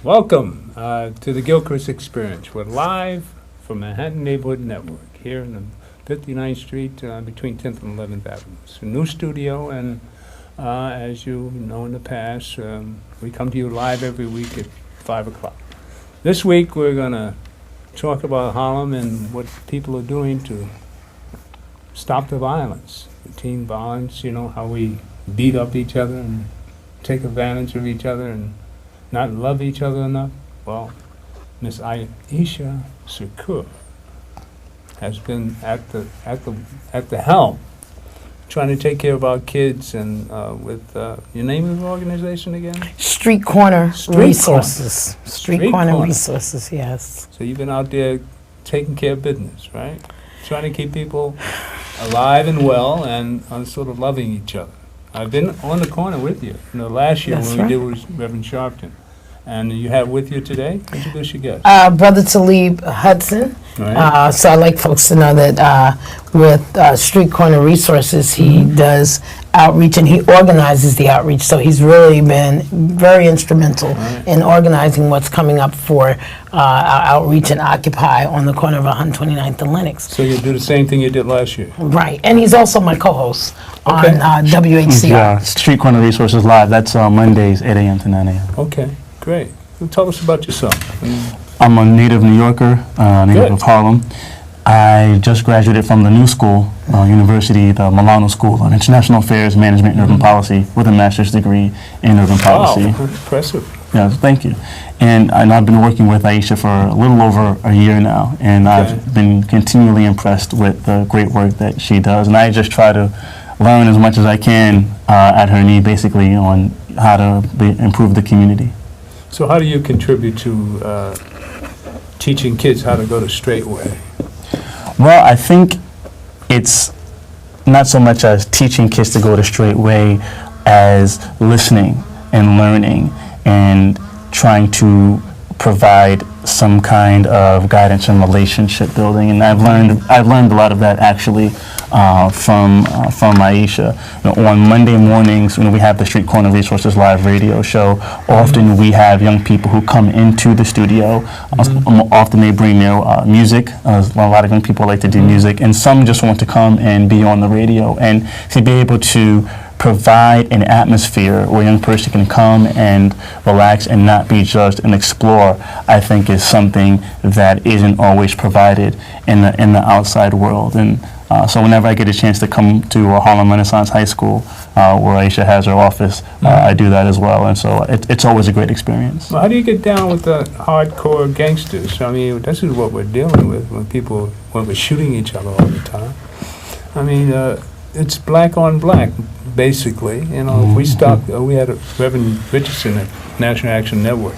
Welcome to the Gilchrist Experience. We're live from Manhattan Neighborhood Network here in the 59th Street between 10th and 11th Avenue. It's a new studio, and as you know in the past, we come to you live every week at 5 o'clock. This week we're going to talk about Harlem and what people are doing to stop the violence, the teen violence, you know, how we beat up each other and take advantage of each other and not love each other enough. Well, Miss Iesaha Sekou has been at the helm, trying to take care of our kids, and with your name of the organization again? Street Corner Resources. Street Corner Resources, yes. So you've been out there taking care of business, right? Trying to keep people alive and well and sort of loving each other. I've been on the corner with you, last year. That's when right. we did with Reverend Sharpton. And you have with you today? Introduce your guest. Brother Talib, Hudson. Right. So I'd like folks to know that with Street Corner Resources, he does outreach and he organizes the outreach. So he's really been very instrumental in organizing what's coming up for our outreach and Occupy on the corner of 129th and Lenox. So you do the same thing you did last year? Right. And he's also my co-host on WHCR. Yeah, Street Corner Resources Live. That's Mondays, 8 a.m. to 9 a.m. Okay. Great. So tell us about yourself. I'm a native New Yorker, native of Harlem. I just graduated from the new school, university, the Milano School of International Affairs, Management, and Urban Policy, with a master's degree in urban policy. Wow, impressive. Yes, thank you. And I've been working with Iesaha for a little over a year now, and I've been continually impressed with the great work that she does. And I just try to learn as much as I can at her knee, basically, on how to improve the community. So how do you contribute to teaching kids how to go the straight way? Well, I think it's not so much as teaching kids to go the straight way as listening and learning and trying to provide some kind of guidance and relationship building. And I've learned a lot of that actually from Iesaha. On Monday mornings, when we have the Street Corner Resources Live radio show, often we have young people who come into the studio. Often they bring their music. A lot of young people like to do music, and some just want to come and be on the radio and to be able to provide an atmosphere where a young person can come and relax and not be judged and explore, I think is something that isn't always provided in the outside world. And so whenever I get a chance to come to Harlem Renaissance High School, where Iesaha has her office, I do that as well. And so it's always a great experience. Well, how do you get down with the hardcore gangsters? I mean, this is what we're dealing with when we're shooting each other all the time. I mean, it's black on black, basically. If we stopped, we had a Reverend Richardson at National Action Network.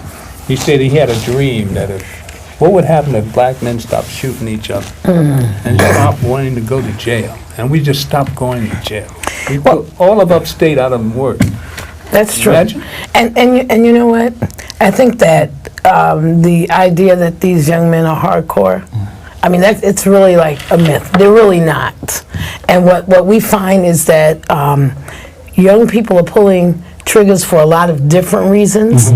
He said he had a dream that what would happen if black men stopped shooting each other and stopped wanting to go to jail, and we just stopped going to jail. We put all of upstate out of work. That's true. Imagine? And you know what? I think that the idea that these young men are hardcore, I mean, it's really like a myth. They're really not. And what we find is that young people are pulling triggers for a lot of different reasons.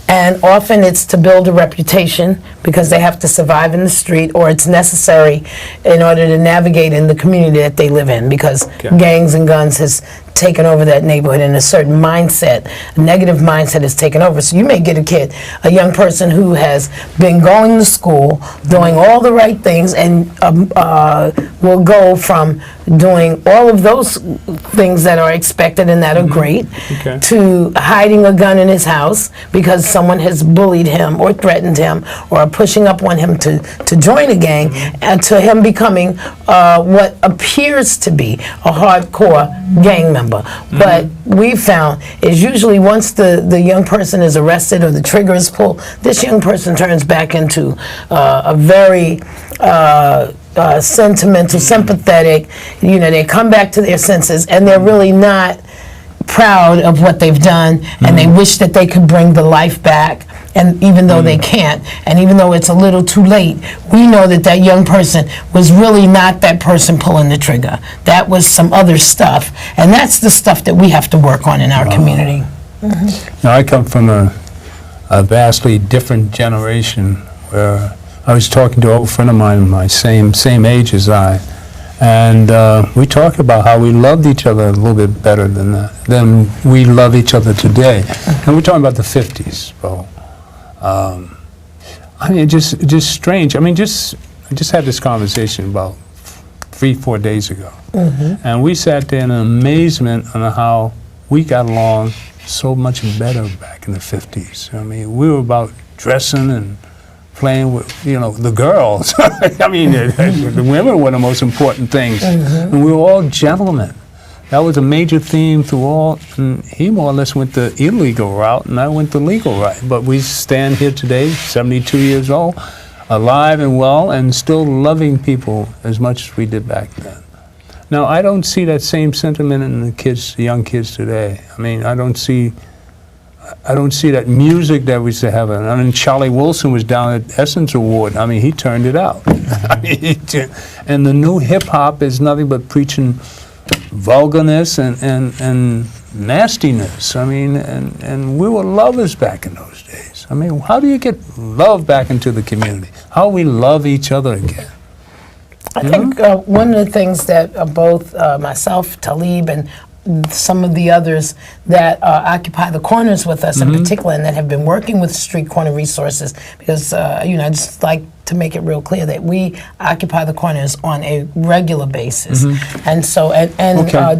And often it's to build a reputation because they have to survive in the street, or it's necessary in order to navigate in the community that they live in, because gangs and guns has taken over that neighborhood, and a certain mindset, a negative mindset has taken over. So you may get a young person who has been going to school, doing all the right things, and will go from doing all of those things that are expected and that are great, to hiding a gun in his house because someone has bullied him or threatened him or pushing up on him to join a gang, and to him becoming what appears to be a hardcore gang member. But we found is usually once the young person is arrested or the trigger is pulled, this young person turns back into a very sentimental, sympathetic, they come back to their senses, and they're really not proud of what they've done, and they wish that they could bring the life back. And even though they can't, and even though it's a little too late, we know that that young person was really not that person pulling the trigger. That was some other stuff, and that's the stuff that we have to work on in our community. Now, I come from a a vastly different generation. Where I was talking to an old friend of mine, my same age as I, and we talked about how we loved each other a little bit better than we love each other today. And we're talking about the 50s, Bo. I mean, just strange. I mean, I just had this conversation about 3-4 days ago, and we sat there in amazement on how we got along so much better back in the 50s. I mean, we were about dressing and playing with, the girls. I mean, the women were the most important things, and we were all gentlemen. That was a major theme through all, and he more or less went the illegal route, and I went the legal route. But we stand here today, 72 years old, alive and well, and still loving people as much as we did back then. Now, I don't see that same sentiment in the young kids today. I mean, I don't see that music that we used to have. I mean, Charlie Wilson was down at Essence Award. I mean, he turned it out. I mean, and the new hip hop is nothing but preaching vulgarness and nastiness. I mean, and we were lovers back in those days. I mean, how do you get love back into the community? How we love each other again? I think one of the things that both myself, Talib, and some of the others that occupy the corners with us in particular, and that have been working with Street Corner Resources, because I just like to make it real clear that we occupy the corners on a regular basis, and so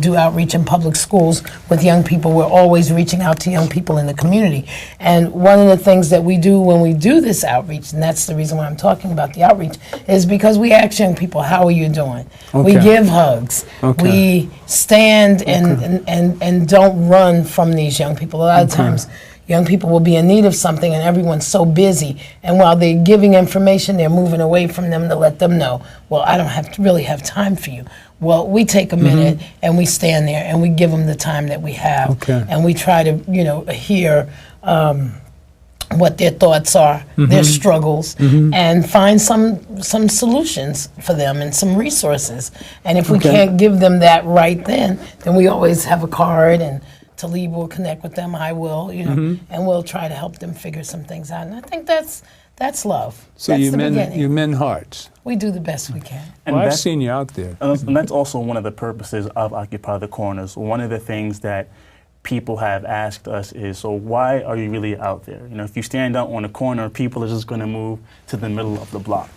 do outreach in public schools with young people. We're always reaching out to young people in the community, and one of the things that we do when we do this outreach, and that's the reason why I'm talking about the outreach, is because we ask young people, how are you doing? We give hugs. We stand and don't run from these young people. A lot of times young people will be in need of something and everyone's so busy, and while they're giving information, they're moving away from them to let them know, well, I don't really have time for you. Well, we take a minute and we stand there and we give them the time that we have, and we try to hear what their thoughts are, their struggles, and find some solutions for them and some resources. And if we can't give them that right then we always have a card, and Talib will connect with them, I will, and we'll try to help them figure some things out. And I think that's love. So that's you mend hearts. We do the best we can. And I've seen you out there. And that's also one of the purposes of Occupy the Corners. One of the things that people have asked us is, so why are you really out there? If you stand out on a corner, people are just going to move to the middle of the block.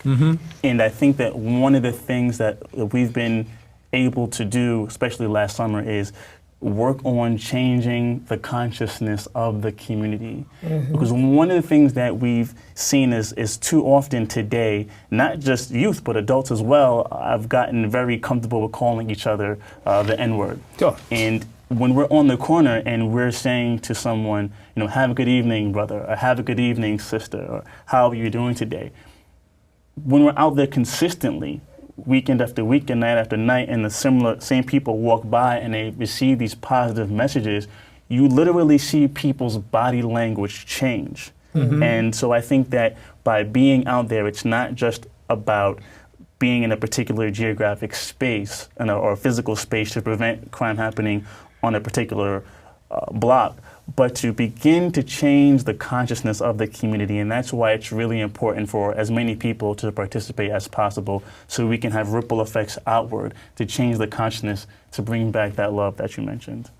And I think that one of the things that we've been able to do, especially last summer, is work on changing the consciousness of the community. Because one of the things that we've seen is too often today, not just youth, but adults as well, I've gotten very comfortable with calling each other the N-word. And when we're on the corner and we're saying to someone, have a good evening, brother, or have a good evening, sister, or how are you doing today? When we're out there consistently, weekend after weekend, night after night, and the same people walk by and they receive these positive messages, you literally see people's body language change. And so I think that by being out there, it's not just about being in a particular geographic space or physical space to prevent crime happening on a particular block, but to begin to change the consciousness of the community. And that's why it's really important for as many people to participate as possible, so we can have ripple effects outward to change the consciousness, to bring back that love that you mentioned.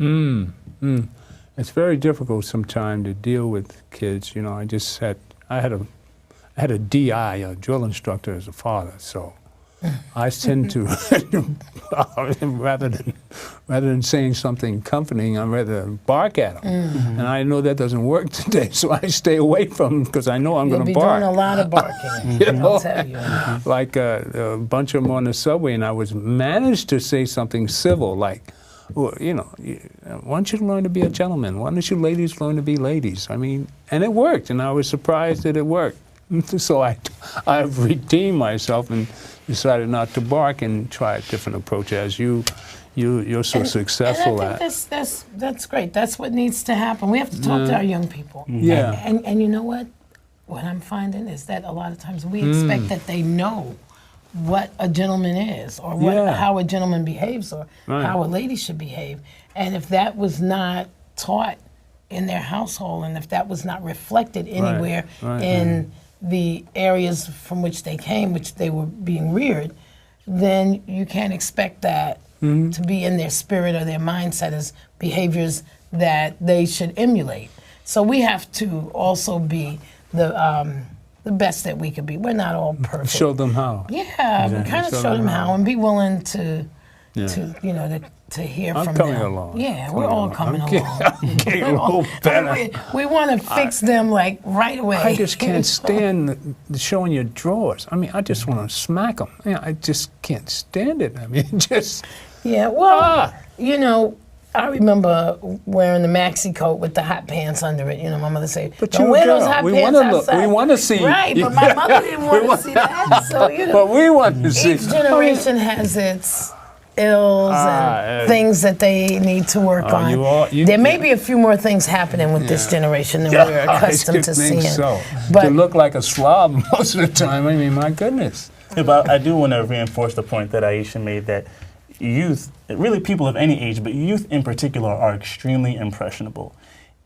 It's very difficult sometimes to deal with kids. I had a DI, a drill instructor, as a father, so I tend to, rather than saying something comforting, I'd rather bark at them. And I know that doesn't work today, so I stay away from them because I know I'm going to bark. You'll be doing a lot of barking, I'll tell you. Like a bunch of them on the subway, and I was managed to say something civil, like, well, why don't you learn to be a gentleman? Why don't you ladies learn to be ladies? I mean, and it worked, and I was surprised that it worked. So I've redeemed myself and decided not to bark and try a different approach, as you're so successful at. I think that's great. That's what needs to happen. We have to talk to our young people. Yeah. And you know what? What I'm finding is that a lot of times we expect that they know what a gentleman is, or how a gentleman behaves, or how a lady should behave. And if that was not taught in their household, and if that was not reflected anywhere in the areas from which they came, which they were being reared, then you can't expect that to be in their spirit or their mindset as behaviors that they should emulate. So we have to also be the best that we could be. We're not all perfect. Show them how. Yeah, we kind of show them how and be willing to you know, to hear I'm from coming them. along. Yeah, we're all coming along. I'm getting a little better. We want to fix them like right away. I just can't stand showing your drawers. I mean, I just want to smack them. Yeah, I just can't stand it. I mean, just... Yeah, well, you know, I remember wearing the maxi coat with the hot pants under it. You know, my mother said, but "Don't wear those hot we pants wanna outside." We want to see. Right, but my mother didn't want to see that. So, you know, but we want to see. Each generation has its ills and things that they need to work on. There may be a few more things happening with this generation than we're accustomed to seeing. So. But to look like a slob most of the time, I mean, my goodness. Yeah, but I do want to reinforce the point that Aisha made, that youth, really people of any age, but youth in particular, are extremely impressionable.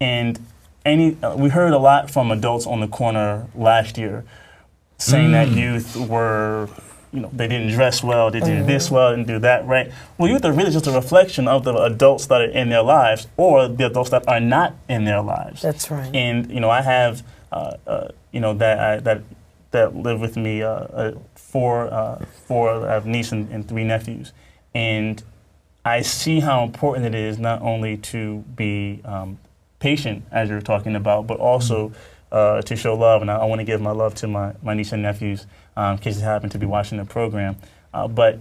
And we heard a lot from adults on the corner last year saying that youth were, you know, they didn't dress well, they did this well, didn't do that right. Well, youth are really just a reflection of the adults that are in their lives or the adults that are not in their lives. That's right. And, you know, I have, you know, that live with me, four, I have a niece and 3 nephews. And I see how important it is not only to be patient, as you're talking about, but also to show love. And I want to give my love to my niece and nephews, in case they happen to be watching the program. But,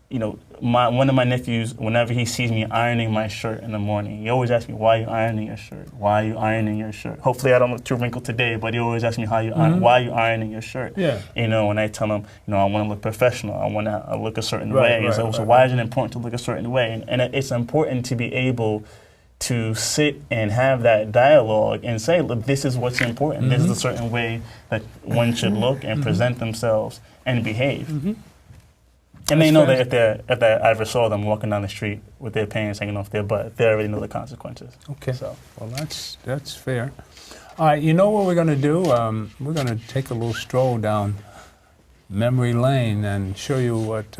you know, one of my nephews, whenever he sees me ironing my shirt in the morning, he always asks me, "Why are you ironing your shirt? Why are you ironing your shirt?" Hopefully I don't look too wrinkled today, but he always asks me, why are you ironing your shirt? Yeah. You know, and I tell him, you know, I want to look professional. I want to look a certain way. So why is it important to look a certain way? And it's important to be able to sit and have that dialogue and say, look, this is what's important. This is a certain way that one should look and present themselves and behave. And they know that if they ever saw them walking down the street with their pants hanging off their butt, they already know the consequences. Okay. So. Well, that's fair. All right. You know what we're going to do? We're going to take a little stroll down memory lane and show you what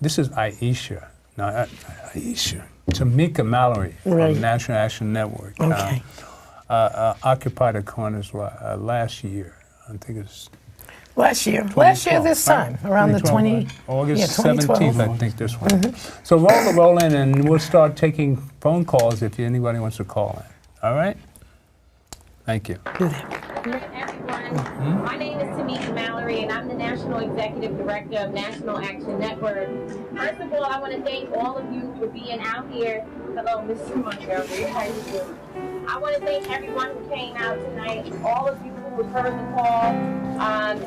this is. Iesaha. Now, Iesaha. Tamika Mallory from National Action Network. Okay. Occupied the corners last year. I think it's. Last year this time, around the 20... August 17th, I think this one. So roll in and we'll start taking phone calls if anybody wants to call in. All right? Thank you. Do that. Everyone, my name is Tamika Mallory and I'm the National Executive Director of National Action Network. First of all, I want to thank all of you for being out here. Hello, Mr. Montgomery. How you doing? I want to thank everyone who came out tonight, all of you who heard the call,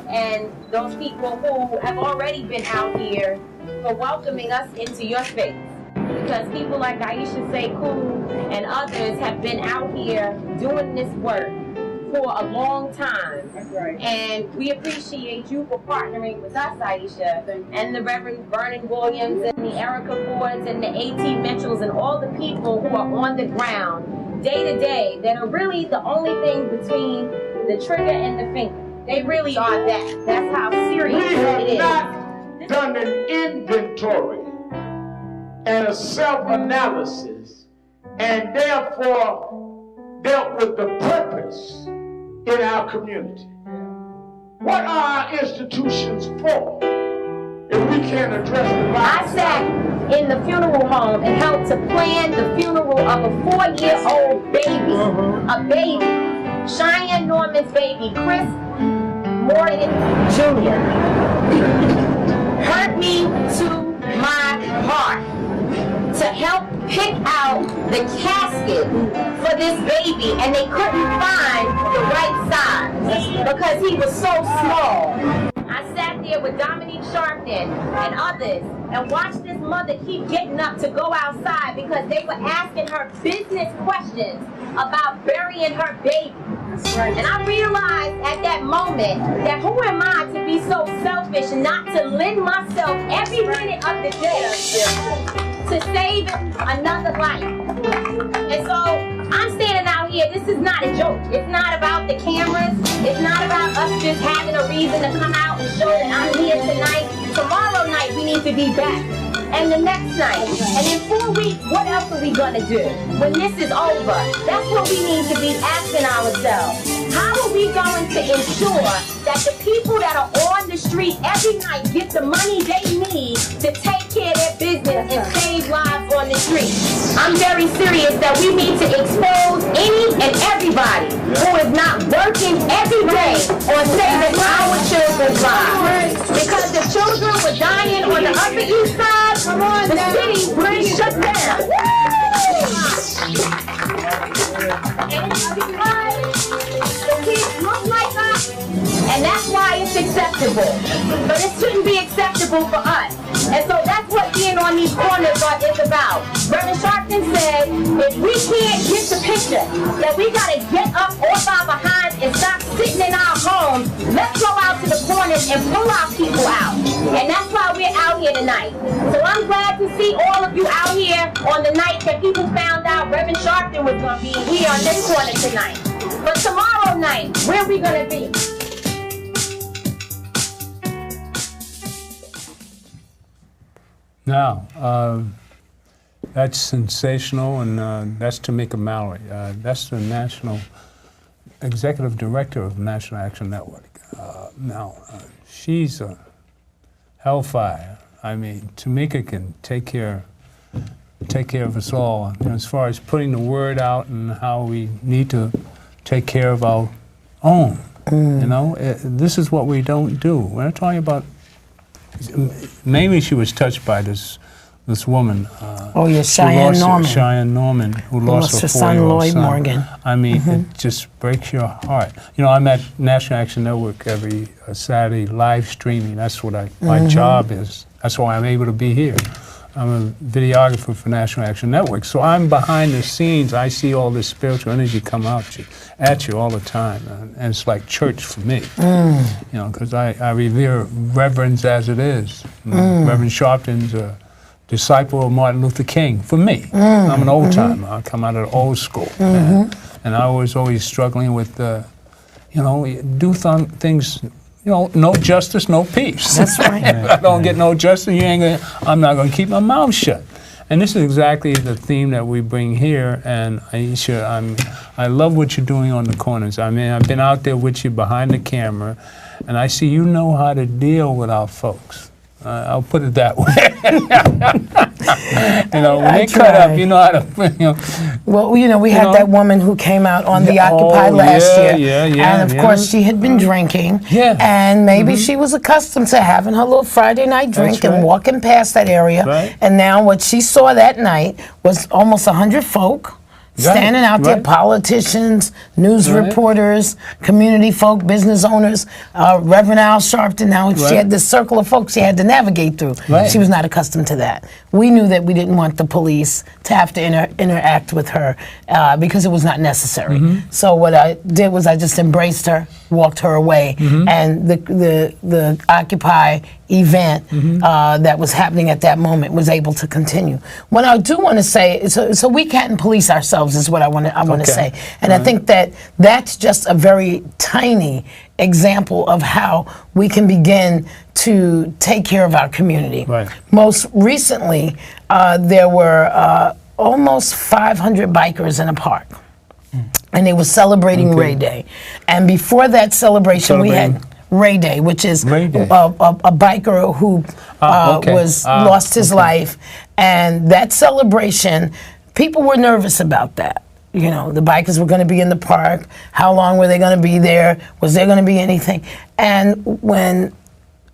and those people who have already been out here for welcoming us into your space. Because people like Iesaha, Sekou, and others have been out here doing this work for a long time. That's right. And we appreciate you for partnering with us, Iesaha, and the Reverend Vernon Williams, and the Erica Fords, and the A.T. Mitchells, and all the people who are on the ground day to day that are really the only thing between the trigger and the finger. They really are that. That's how serious it is. We have not done an inventory and a self-analysis, and therefore dealt with the purpose in our community. What are our institutions for if we can't address the violence? I sat in the funeral home and helped to plan the funeral of a 4-year-old baby, a baby. Cheyenne Norman's baby, Chris Morgan Jr. hurt me to my heart to help pick out the casket for this baby, and they couldn't find the right size because he was so small. I sat there with Dominique Sharpton and others and watched this mother keep getting up to go outside because they were asking her business questions about burying her baby. And I realized at that moment that who am I to be so selfish and not to lend myself every minute of the day to save another life. And so I'm standing out here. This this is not a joke. It's not about the cameras. It's not about us just having a reason to come out and show that I'm here tonight. Tomorrow night, we need to be back. And the next night. And in 4 weeks, what else are we gonna do when this is over? That's what we need to be asking ourselves. How are we going to ensure that the people that are on the street every night get the money they need to take care of their business and save lives on the street? I'm very serious that we need to expose any and everybody who is not working every day on saving our children's lives. Because the children were dying on the Upper East Side, the city would be shut down. And it's because the kids look like us, and that's why it's acceptable. But it shouldn't be acceptable for us. And so that's what being on these corners is about. Reverend Sharpton said, if we can't get the picture, that we gotta get up off our behinds and stop sitting in our homes, let's go out to the corners and pull our people out. And that's why we're out here tonight. So I'm glad to see all of you out here on the night that people found out Reverend Sharpton was gonna be here on this corner tonight. But tomorrow night, where are we gonna be? Now, that's sensational, and that's Tamika Mallory. That's the National Executive Director of National Action Network. She's a hellfire. I mean, Tamika can take care of us all, as far as putting the word out and how we need to take care of our own. This is what we don't do. We're not talking about. Maybe she was touched by this woman. Cheyenne Norman, who lost her son, Lloyd Morgan. I mean, it just breaks your heart. I'm at National Action Network every Saturday, live streaming. That's what my job is. That's why I'm able to be here. I'm a videographer for National Action Network, so I'm behind the scenes. I see all this spiritual energy come at you all the time, and it's like church for me. Because I revere reverends as it is. Reverend Sharpton's a disciple of Martin Luther King for me. I'm an old timer. I come out of the old school, and I was always struggling with, do things. No justice, no peace. That's right. If I don't get no justice, I'm not going to keep my mouth shut. And this is exactly the theme that we bring here. And Aisha, I love what you're doing on the corners. I mean, I've been out there with you behind the camera, and I see you know how to deal with our folks. I'll put it that way. When they cut up, you know how to. Well, we had that woman who came out on the Occupy last year, and of course she had been drinking, and maybe she was accustomed to having her little Friday night drink and walking past that area, and now what she saw that night was almost 100 folk. Standing out there, politicians, news reporters, community folk, business owners, Reverend Al Sharpton. Now she had this circle of folks she had to navigate through. She was not accustomed to that. We knew that we didn't want the police to have to interact with her because it was not necessary. So what I did was I just embraced her, walked her away, and the Occupy event that was happening at that moment was able to continue. What I do want to say, so we can't police ourselves is what I want to say. And I think that that's just a very tiny example of how we can begin to take care of our community. Most recently, there were almost 500 bikers in a park. And they were celebrating Ray Day. And before that celebration, we had Ray Day, which is a biker who lost his life. And that celebration, people were nervous about that. The bikers were going to be in the park. How long were they going to be there? Was there going to be anything? And when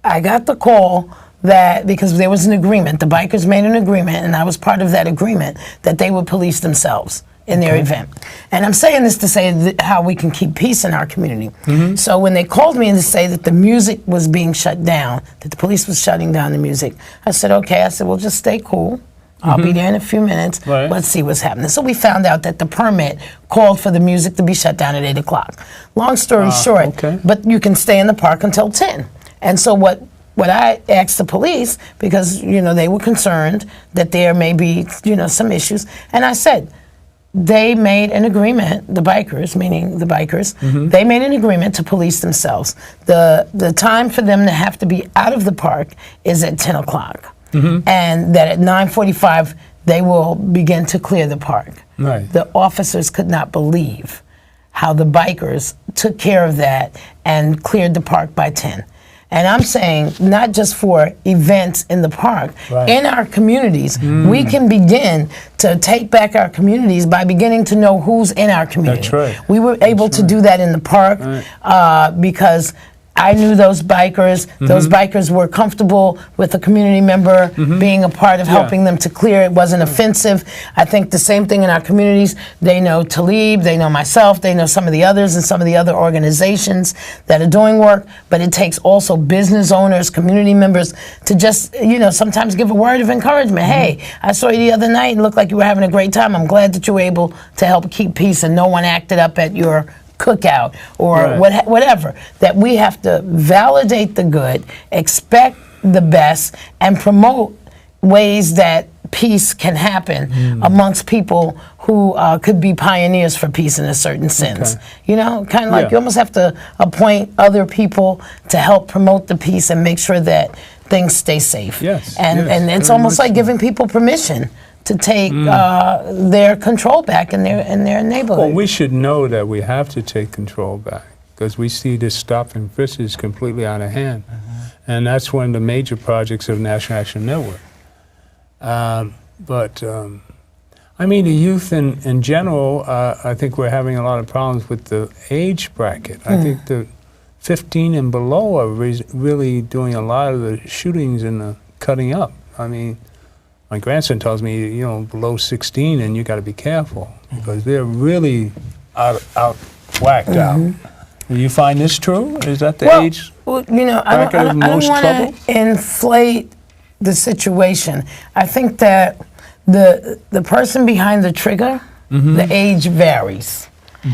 I got the call that, because there was an agreement, the bikers made an agreement, and I was part of that agreement, that they would police themselves in their event. And I'm saying this to say how we can keep peace in our community. So when they called me and to say that the music was being shut down, that the police was shutting down the music, I said, okay. I said, well, just stay cool. I'll be there in a few minutes. Let's see what's happening. So we found out that the permit called for the music to be shut down at 8 o'clock. Long story short, but you can stay in the park until 10. And so what I asked the police, because, they were concerned that there may be, some issues, and I said, they made an agreement, the bikers, meaning the bikers, they made an agreement to police themselves. The time for them to have to be out of the park is at 10 o'clock. And that at 9:45, they will begin to clear the park. Right. The officers could not believe how the bikers took care of that and cleared the park by 10. And I'm saying not just for events in the park, Right. in our communities, we can begin to take back our communities by beginning to know who's in our community. That's right. We were able to do that in the park because I knew those bikers. Those bikers were comfortable with a community member being a part of helping them to clear. It wasn't offensive. I think the same thing in our communities. They know Talib, they know myself, they know some of the others and some of the other organizations that are doing work. But it takes also business owners, community members to just, sometimes give a word of encouragement. Hey, I saw you the other night. It looked like you were having a great time. I'm glad that you were able to help keep peace and no one acted up at your cookout or Right. whatever. That we have to validate the good, expect the best, and promote ways that peace can happen amongst people who could be pioneers for peace in a certain sense. Kind of like you almost have to appoint other people to help promote the peace and make sure that things stay safe. Yes, And it's very almost much like so. giving people permission to take their control back in their neighborhood. Well, we should know that we have to take control back because we see this stop and frisk is completely out of hand. And that's one of the major projects of National Action Network. The youth in general, I think we're having a lot of problems with the age bracket. I think the 15 and below are really doing a lot of the shootings and the cutting up. My grandson tells me, below 16, and you got to be careful because they're really out whacked out. Do you find this true? Is that the age I bracket of most don't trouble? want to inflate the situation. I think that the person behind the trigger, the age varies.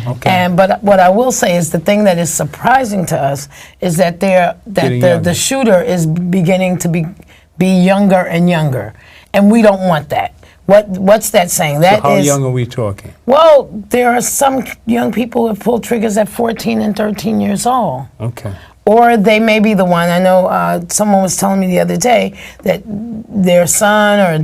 Okay. But what I will say is the thing that is surprising to us is that the shooter is beginning to be younger and younger. And we don't want that. What's that saying? So how young are we talking? Well, there are some young people who have pulled triggers at 14 and 13 years old. Okay. Or they may be the one. I know someone was telling me the other day that their son or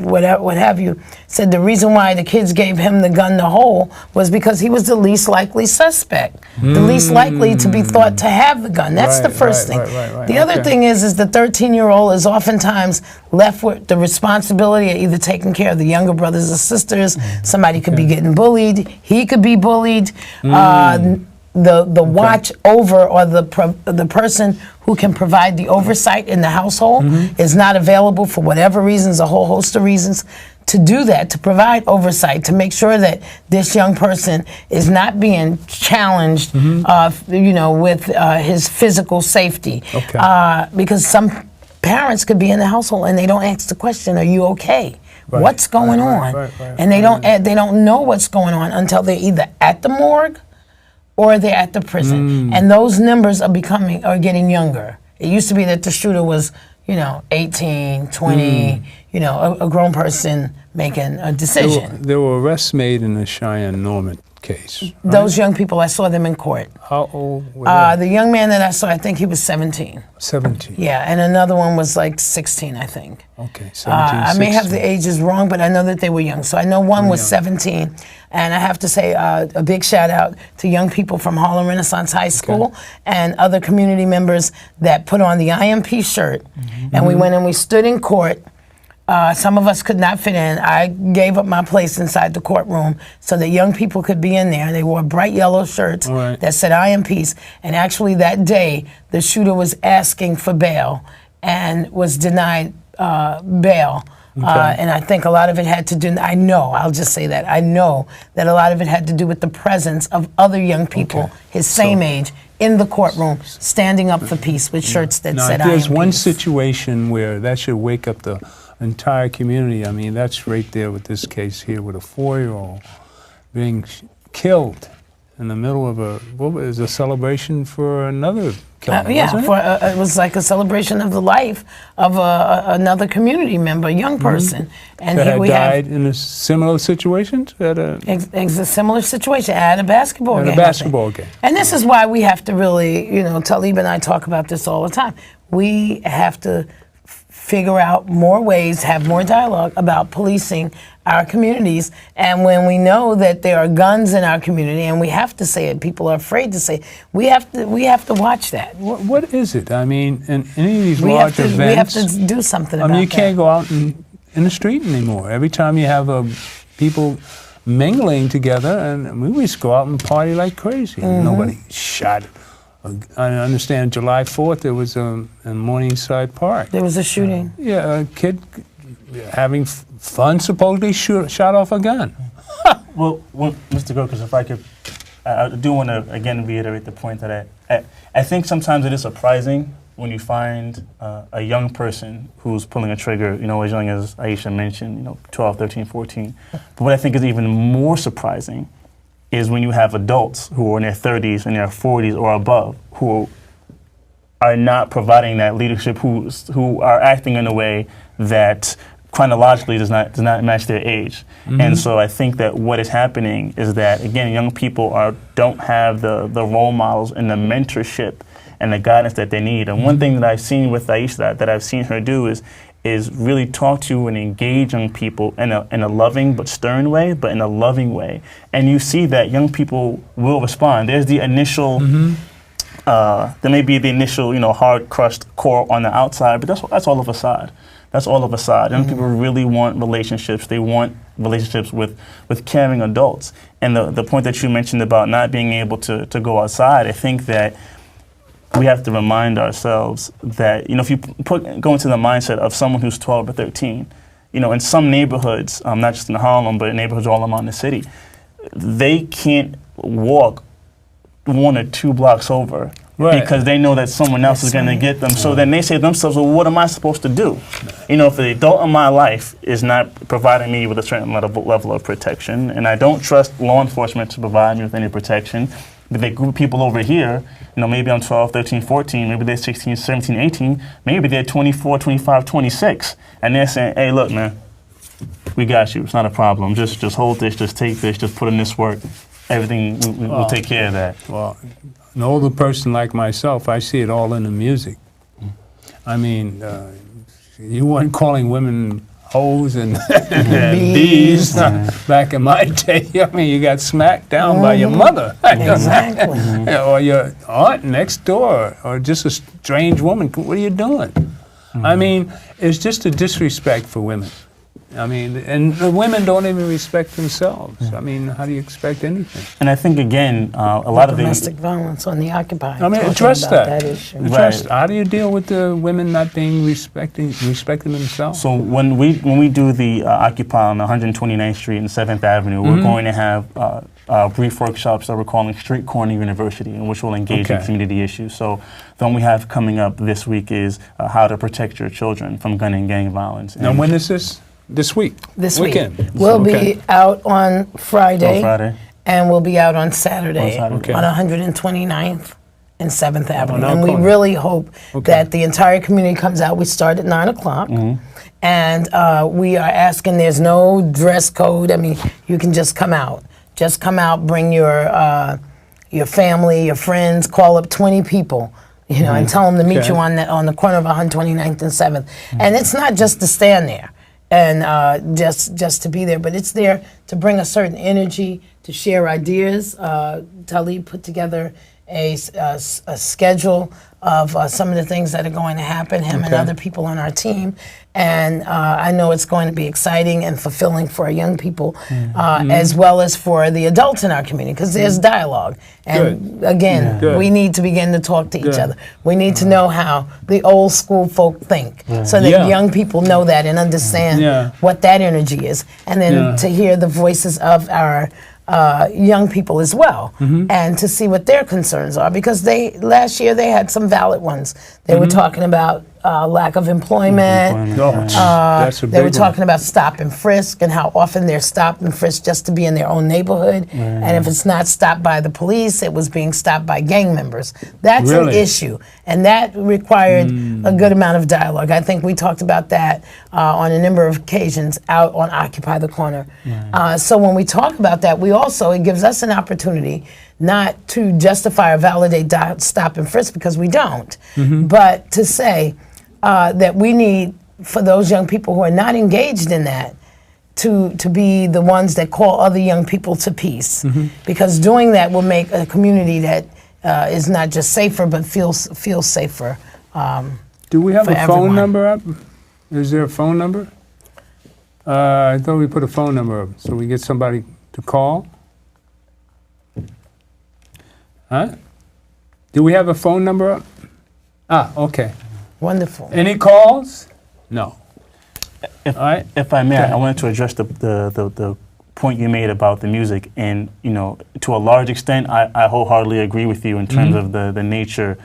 what have you said the reason why the kids gave him the gun to hold was because he was the least likely suspect, the least likely to be thought to have the gun. That's the first thing. Right. The other thing is the 13-year-old is oftentimes left with the responsibility of either taking care of the younger brothers or sisters. Somebody could be getting bullied. He could be bullied. The watch over or the person who can provide the oversight in the household is not available for whatever reasons, a whole host of reasons, to do that, to provide oversight, to make sure that this young person is not being challenged, with his physical safety. Okay. Because some parents could be in the household and they don't ask the question, "Are you okay? Right. What's going on?" Right. And they don't know what's going on until they're either at the morgue or they're at the prison. And those numbers are getting younger. It used to be that the shooter was, 18, 20, a grown person making a decision. There were arrests made in the Cheyenne Norman case. Right? Those young people, I saw them in court. How old were they? The young man that I saw, I think he was 17. 17. Yeah, and another one was like 16, I think. Okay, 17, I may have 16. the ages wrong, but I know that they were young. So I know one was 17. And I have to say a big shout out to young people from Harlem Renaissance High School and other community members that put on the IMP shirt. And we went and we stood in court. Some of us could not fit in. I gave up my place inside the courtroom so that young people could be in there. They wore bright yellow shirts that said IMPs. And actually that day, the shooter was asking for bail and was denied bail. And I think a lot of it had to do, I'll just say that, I know that a lot of it had to do with the presence of other young people, his same age, in the courtroom, standing up for peace with shirts that said IMPs. Now, if there's one situation where that should wake up the entire community, that's right there with this case here with a 4-year-old being killed in the middle of a celebration for another killing, Yeah, wasn't it? it was like a celebration of the life of another community member, a young person. And That here had we died in a similar situation at a have a similar situation at a basketball game. I think. basketball game. And this is why we have to really, Talib and I talk about this all the time. We have to figure out more ways, have more dialogue about policing our communities. And when we know that there are guns in our community, and we have to say it, people are afraid to say it, we have to watch that. What is it? I mean, in any of these We large have events, to do something I about mean, you that. can't go out in the street anymore. Every time you have people mingling together, and we used to go out and party like crazy. Nobody shot. I understand July 4th there was in Morningside Park. There was a shooting. Yeah, a kid having fun supposedly shot off a gun. Well, Mr. Gilchrist, if I could, I do want to again reiterate the point that I think sometimes it is surprising when you find a young person who's pulling a trigger, as young as Aisha mentioned, 12, 13, 14. But what I think is even more surprising is when you have adults who are in their 30s and their 40s or above who are not providing that leadership, who are acting in a way that chronologically does not match their age. And so I think that what is happening is that, again, young people don't have the role models and the mentorship and the guidance that they need. And one thing that I've seen with Iesaha that I've seen her do is really talk to and engage young people in a loving but stern way, but in a loving way. And you see that young people will respond. There's the initial, there may be the initial, hard crushed core on the outside, but that's all a facade. That's all a facade. Young people really want relationships. They want relationships with caring adults. And the point that you mentioned about not being able to go outside, I think that we have to remind ourselves that, if you go into the mindset of someone who's 12 or 13, in some neighborhoods, not just in Harlem, but in neighborhoods all around the city, they can't walk 1 or 2 blocks over because they know that someone else is going to get them. So then they say to themselves, well, what am I supposed to do? If the adult in my life is not providing me with a certain level of protection, and I don't trust law enforcement to provide me with any protection, but they group people over here, maybe I'm 12, 13, 14, maybe they're 16, 17, 18, maybe they're 24, 25, 26. And they're saying, hey, look, man, we got you. It's not a problem. Just hold this, just take this, just put in this work. Everything, we'll take care of that. Well, an older person like myself, I see it all in the music. I mean, you weren't calling women hoes and bees back in my day. I mean, you got smacked down by your mother. Exactly. Or your aunt next door, or just a strange woman. What are you doing? I mean, it's just a disrespect for women. I mean, and the women don't even respect themselves. I mean, how do you expect anything? And I think, again, a lot of domestic violence on the occupied. I mean, talking address about that. issue. Address, how do you deal with the women not being respecting themselves? So when we do the Occupy on 129th Street and 7th Avenue, we're going to have brief workshops that we're calling Street Corner University, in which we'll engage in community issues. So the one we have coming up this week is how to protect your children from gun and gang violence. Now, when is this? This week? This Weekend. week. We'll be out on Friday, and we'll be out on Saturday on 129th and 7th Avenue. And we really hope that the entire community comes out. We start at 9 o'clock. And we are asking, there's no dress code. I mean, you can just come out. Just come out, bring your family, your friends, call up 20 people. And tell them to meet you on the corner of 129th and 7th. And it's not just to stand there and just to be there, but it's there to bring a certain energy, to share ideas. Talib put together a schedule of some of the things that are going to happen, him and other people on our team. And I know it's going to be exciting and fulfilling for our young people, as well as for the adults in our community, because there's dialogue. And again, we need to begin to talk to each other. We need to know how the old school folk think, so that young people know that and understand what that energy is. And then to hear the voices of our young people as well, and to see what their concerns are, because last year they had some valid ones. They were talking about lack of employment. That's a big They were one. talking about stop and frisk and how often they're stopped and frisked just to be in their own neighborhood. And if it's not stopped by the police, it was being stopped by gang members. That's an Really? issue. And that required a good amount of dialogue. I think we talked about that on a number of occasions out on Occupy the Corner. So when we talk about that, it gives us an opportunity not to justify or validate stop and frisk because we don't, but to say that we need, for those young people who are not engaged in that, to be the ones that call other young people to peace. Because doing that will make a community that is not just safer, but feels safer. Do we have for a phone everyone. number up? Is there a phone number? I thought we put a phone number up so we get somebody to call. Huh? Do we have a phone number up? Okay. Wonderful. Any calls? No. All right. If I may, I wanted to address the point you made about the music, and to a large extent, I wholeheartedly agree with you in terms of the nature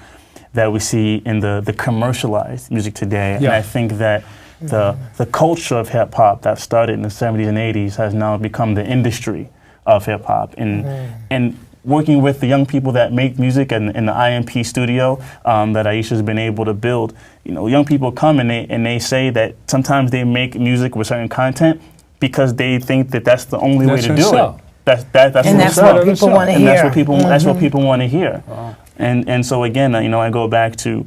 that we see in the commercialized music today. And I think that the culture of hip hop that started in the 70s and 80s has now become the industry of hip hop, and working with the young people that make music in the IMP studio that Aisha's been able to build. Young people come and they say that sometimes they make music with certain content because they think that that's the only way to do it. That's what people want to hear. That's what people want to hear. Wow. And so again, I go back to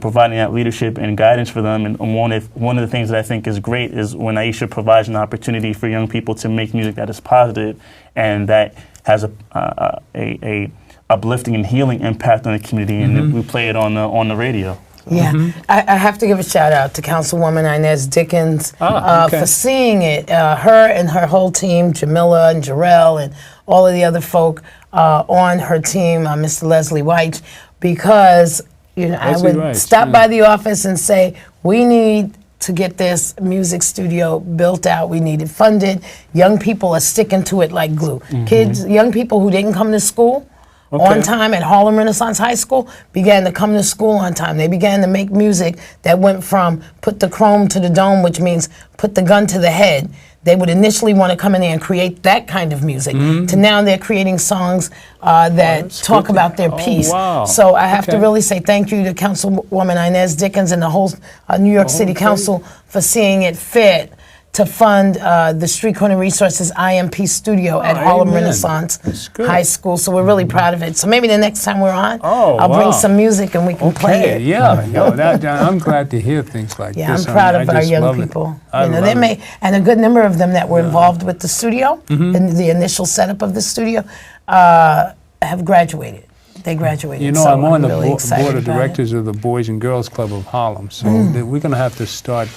providing that leadership and guidance for them. And one of the things that I think is great is when Aisha provides an opportunity for young people to make music that is positive and that has a uplifting and healing impact on the community, and we play it on the radio. Yeah, I have to give a shout out to Councilwoman Inez Dickens for seeing it. Her and her whole team, Jamila and Jarrell and all of the other folk on her team, Mr. Leslie White, because I would stop by the office and say, we need to get this music studio built out. We need it funded. Young people are sticking to it like glue. Young people who didn't come to school on time at Harlem Renaissance High School began to come to school on time. They began to make music that went from put the chrome to the dome, which means put the gun to the head. They would initially want to come in there and create that kind of music. To now they're creating songs that talk about their peace. Wow. So I have to really say thank you to Councilwoman Inez Dickens and the whole New York City Council for seeing it fit to fund the Street Corner Resources IMP studio at Harlem Renaissance High School. So we're really proud of it. So maybe the next time we're on, I'll bring some music and we can play it. I'm glad to hear things like Yeah, this. I'm proud of our young people. They and a good number of them that were involved with the studio, in the initial setup of the studio, have graduated. They graduated. I'm on the really board of directors of the Boys and Girls Club of Harlem, so we're going to have to start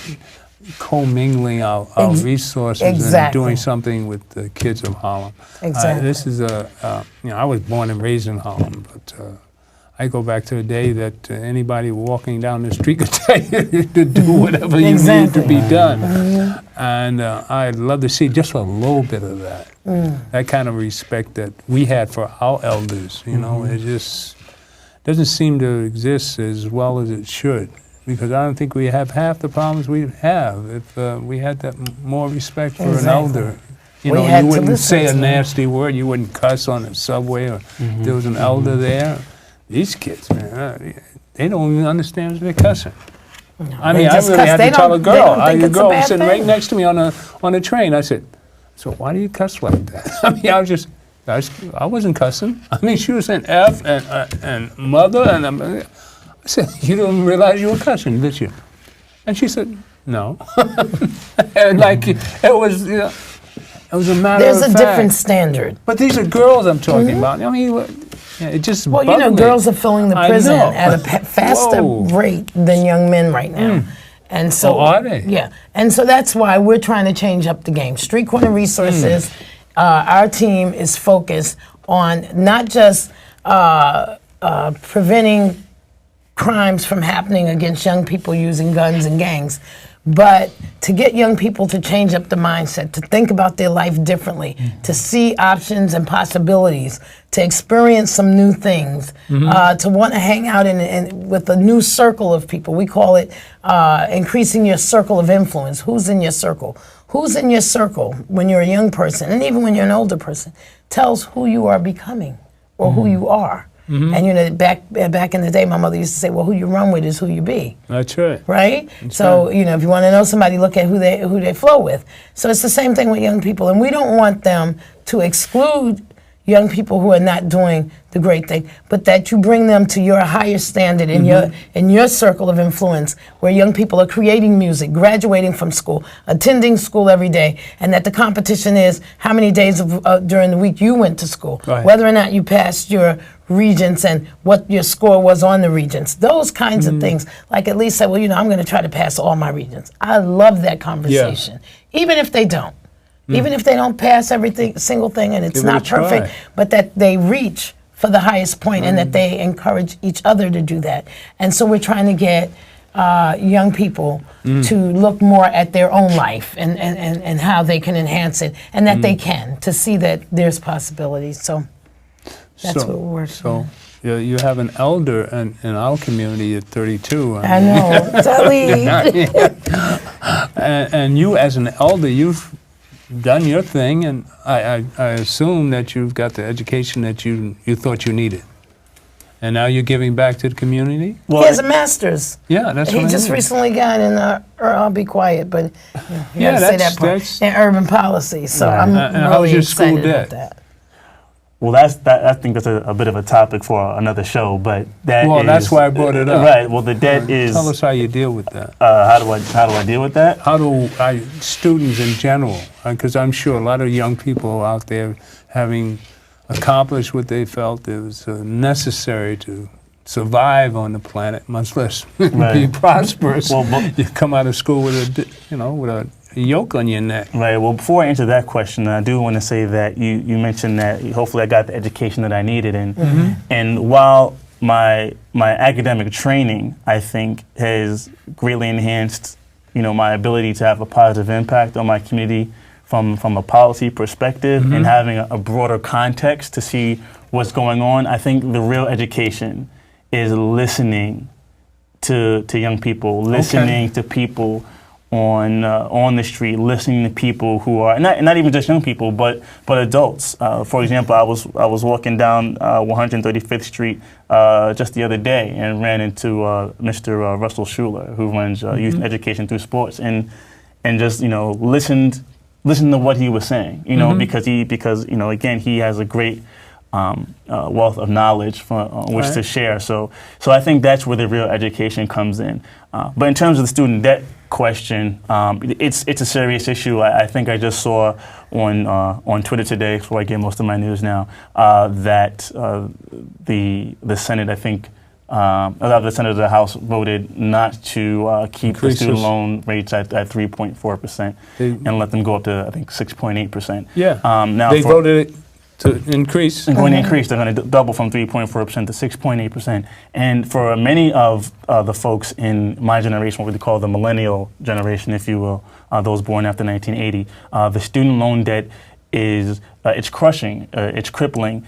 commingling our resources and doing something with the kids of Harlem. Exactly. This is I was born and raised in Harlem, but I go back to the day that anybody walking down the street could tell you to do whatever you need to be done. And I'd love to see just a little bit of that. That kind of respect that we had for our elders. It just doesn't seem to exist as well as it should. Because I don't think we have half the problems we have if we had that more respect for an elder. You wouldn't say a nasty word. You wouldn't cuss on the subway or if there was an elder there. These kids, man, they don't even understand if they're cussing. No, I really had to tell a girl sitting right next to me on a train. I said, "So why do you cuss like that?" I wasn't cussing. She was saying F and mother and. I said, "You didn't realize you were cussing, did you?" And she said, "No." And it was a matter of fact. There's a different standard. But these are girls I'm talking about. It just bugged me. Girls are filling the prison at a faster rate than young men right now. And so, are they? Yeah. And so that's why we're trying to change up the game. Street Corner Resources, our team is focused on not just preventing crimes from happening against young people using guns and gangs, But to get young people to change up the mindset, to think about their life differently, to see options and possibilities, to experience some new things, to want to hang out with a new circle of people. We call it increasing your circle of influence. Who's in your circle? Who's in your circle when you're a young person, and even when you're an older person, tells who you are becoming or who you are. And you know, back in the day, my mother used to say, well, who you run with is who you be. That's right. Right? That's so, right. you know, if you want to know somebody, look at who they flow with. So it's the same thing with young people. And we don't want them to exclude young people who are not doing the great thing, but that you bring them to your higher standard in your circle of influence, where young people are creating music, graduating from school, attending school every day, and that the competition is how many days during the week you went to school, right. whether or not you passed your regents and what your score was on the regents. Those kinds of things. Like at least say, well, you know, I'm going to try to pass all my regents. I love that conversation, even if they don't. Even if they don't pass single thing, and it's not perfect, but that they reach for the highest point and that they encourage each other to do that. And so we're trying to get young people to look more at their own life and how they can enhance it, and that they can, to see that there's possibilities. So that's what we're working on. You have an elder in our community at 32. I know, Talib. And you, as an elder, you've done your thing, and I assume that you've got the education that you thought you needed. And now you're giving back to the community? Well, he has a master's. Yeah, that's what I He just mean. recently got in, or I'll be quiet, but you Yeah, gotta say that part, that's in urban policy. So I'm how was really your school excited about debt? that. Well, I think that's a bit of a topic for another show, but that's why I brought it up. Right. Well, the debt is. Tell us how you deal with that. How do I deal with that? How do students in general? Because I'm sure a lot of young people out there, having accomplished what they felt it was necessary to survive on the planet, much less be prosperous. Well, you come out of school with a yoke on your neck. Right. Well, before I answer that question, I do want to say that you mentioned that hopefully I got the education that I needed, and while my academic training, I think, has greatly enhanced, my ability to have a positive impact on my community from a policy perspective and having a broader context to see what's going on. I think the real education is listening to young people, listening to people on the street, listening to people who are not even just young people, but adults. For example, I was walking down 135th Street just the other day and ran into Mr. Russell Schuler, who runs youth education through sports, and just listened to what he was saying. Because again, he has a great wealth of knowledge on which to share. So I think that's where the real education comes in. But in terms of the student debt question, it's a serious issue. I think I just saw on Twitter today, that's where I get most of my news now, that the Senate, I think, the Senate of the House voted not to keep the student loan rates at 3.4% and let them go up to, I think, 6.8%. Yeah. Now they voted it to increase. They're going to increase. They're going to double from 3.4% to 6.8%. And for many of the folks in my generation, what we call the millennial generation, if you will, those born after 1980, the student loan debt is it's crushing, it's crippling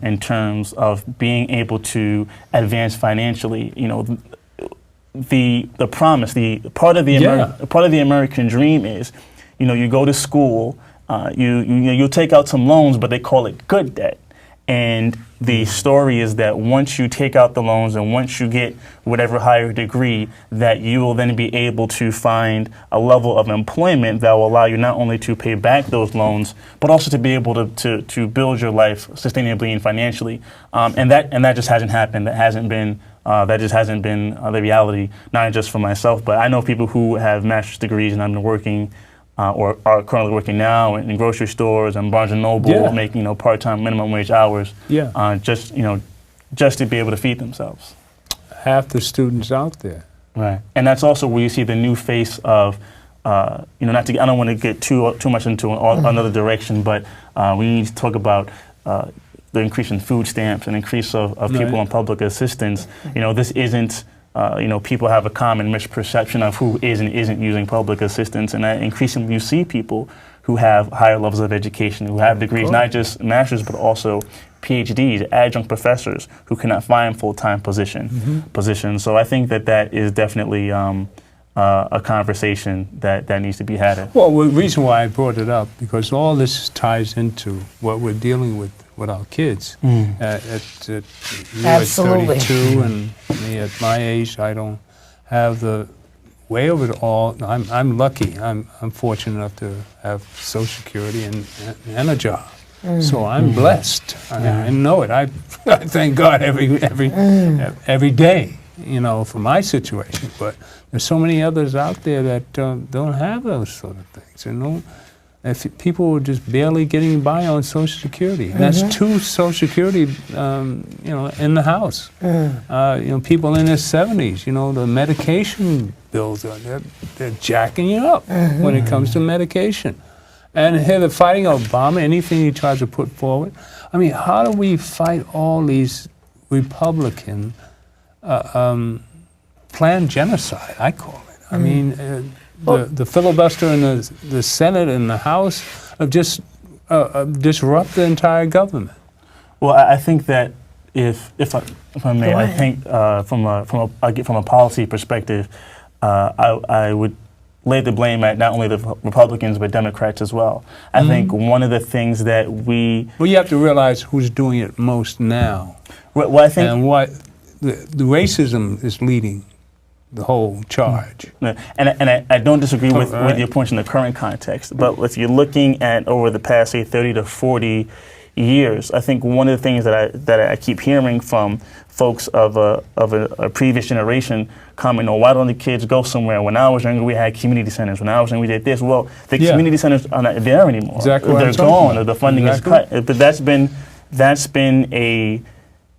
in terms of being able to advance financially. The promise, the part of the American dream is, you go to school. You'll take out some loans, but they call it good debt. And the story is that once you take out the loans and once you get whatever higher degree, that you will then be able to find a level of employment that will allow you not only to pay back those loans, but also to be able to build your life sustainably and financially. And that just hasn't happened. That just hasn't been the reality, not just for myself, but I know people who have master's degrees and have been working or are currently working now in grocery stores and Barnes & Noble, making part-time minimum wage hours, just to be able to feed themselves. Half the students out there. Right, and that's also where you see the new face of, I don't want to get too much into another direction, but we need to talk about the increase in food stamps and increase of people on public assistance. This isn't people have a common misperception of who is and isn't using public assistance, and that increasingly you see people who have higher levels of education, who have degrees, not just master's, but also PhDs, adjunct professors who cannot find full-time positions. So I think that is definitely a conversation that needs to be had. Well, the reason why I brought it up, because all this ties into what we're dealing with our kids. You at Absolutely. 32 and me at my age, I don't have the way of it all. I'm lucky. I'm fortunate enough to have Social Security and a job. So I'm blessed. I know it. I thank God every day, for my situation. But there's so many others out there that don't have those sort of things. If people were just barely getting by on Social Security, and that's 2 Social Security, in the house. People in their 70s, the medication bills they're jacking you up when it comes to medication. And here they're fighting Obama, anything he tries to put forward. I mean, how do we fight all these Republican planned genocide, I call it? I mean, the filibuster in the Senate and the House of just disrupt the entire government. Well, I think that if I may, I think from a policy perspective, I would lay the blame at not only the Republicans but Democrats as well. I think one of the things that Well, you have to realize who's doing it most now. Well, I think, and what the racism is leading the whole charge. And I don't disagree with your points in the current context, but if you're looking at over the past, say, 30 to 40 years, I think one of the things that I keep hearing from folks of a previous generation comment, why don't the kids go somewhere? When I was younger, we had community centers. When I was younger, we did this. Well, the community centers are not there anymore. Exactly. They're gone, or the funding is cut. But that's been a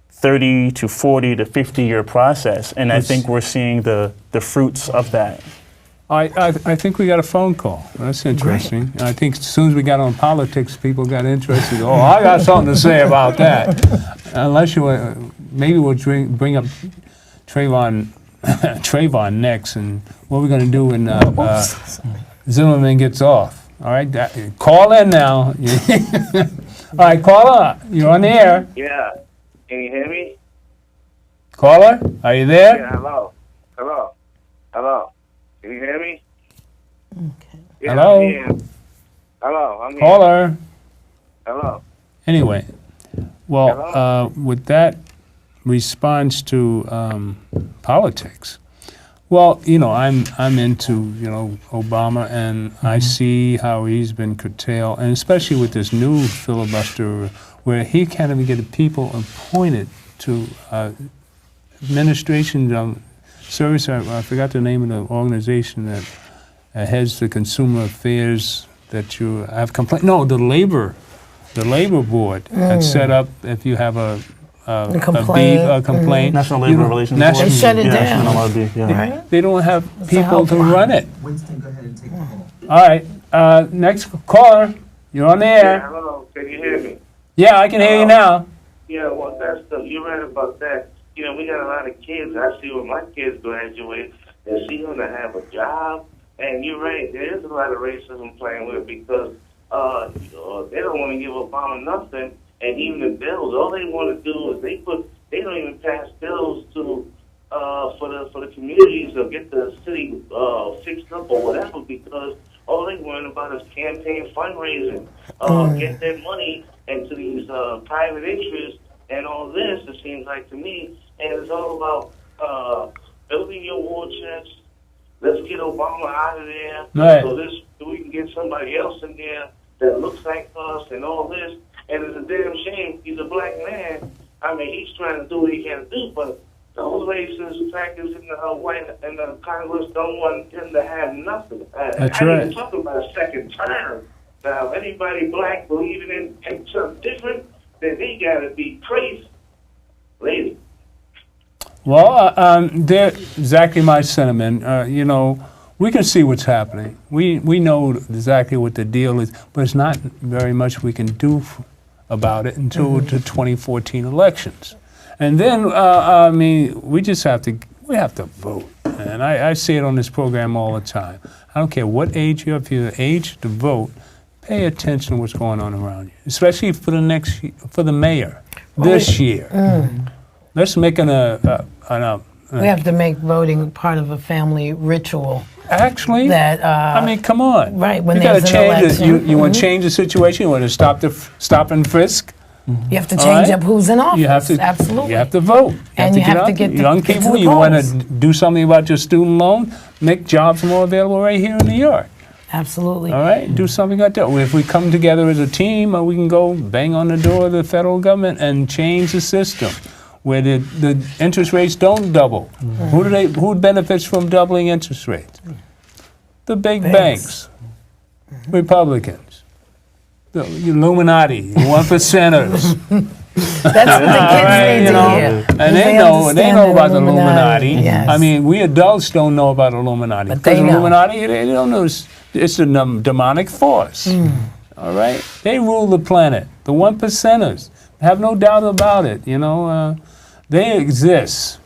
30 to 40 to 50-year process, and I think we're seeing the fruits of that. I think we got a phone call. That's interesting. I think as soon as we got on politics, people got interested. Oh, I got something to say about that. Unless you, maybe we'll bring up Trayvon next, and what we're going to do when Zimmerman gets off. All right, call in now. All right, caller, you're on the air. Yeah, can you hear me? Caller, are you there? Yeah, hello. Can you hear me? Okay. Yeah, hello? I'm here. Hello, I'm here. Caller. Hello. Anyway, well, with that response to politics, well, I'm into, Obama, and I see how he's been curtailed, and especially with this new filibuster where he can't even get the people appointed to administration service. I forgot the name of the organization that heads the consumer affairs that you have complained. No, the labor board had set up if you have a complaint. National Labor Relations Board. They shut it down. Right? They don't have people to run it. Winston, go ahead and take the call. All right, next caller, you're on the air. Yeah, hello, can you hear me? Yeah, I can hear you now. Yeah, well, you're right about that. We got a lot of kids. I see when my kids graduate, they see them to have a job. And you're right, there is a lot of racism playing with it because they don't want to give Obama nothing. And even the bills, all they want to do is they don't even pass bills to for the communities or get the city fixed up or whatever, because all they worry about is campaign fundraising, get their money into these private interests and all this. It seems like to me, and it's all about building your war chest. Let's get Obama out of there, right, so we can get somebody else in there that looks like us and all this. And it's a damn shame he's a black man. I mean, he's trying to do what he can do, but those racist factors in the white and the Congress don't want him to have nothing. That's I right. ain't talking about a second term. Now, if anybody black believing in something different, then they got to be crazy. Lady. Well, they're exactly my sentiment. We can see what's happening. We know exactly what the deal is, but it's not very much we can do about it until the 2014 elections. And then, we just have to we have to vote. And I see it on this program all the time. I don't care what age you're, if you're the age to vote, pay attention to what's going on around you, especially for the mayor this year. Let's make we have to make voting part of a family ritual. Actually, that I mean, come on. Right, when you got to there's an change it. election. You want to change the situation. You want to stop and frisk. You have to change up who's in office. You have to, absolutely. You have to vote. And you have to get young get people. to the You want polls. to do something about your student loan. Make jobs more available right here in New York. Absolutely. All right, do something like that. If we come together as a team, we can go bang on the door of the federal government and change the system where the interest rates don't double. Who benefits from doubling interest rates? The big banks, Republicans, the Illuminati, 1%ers. That's what the kids need to hear. And they know about the Illuminati. Yes. I mean, we adults don't know about Illuminati. But they know. Illuminati, they don't know. It's a demonic force. All right? They rule the planet. The 1%ers. Have no doubt about it. They exist.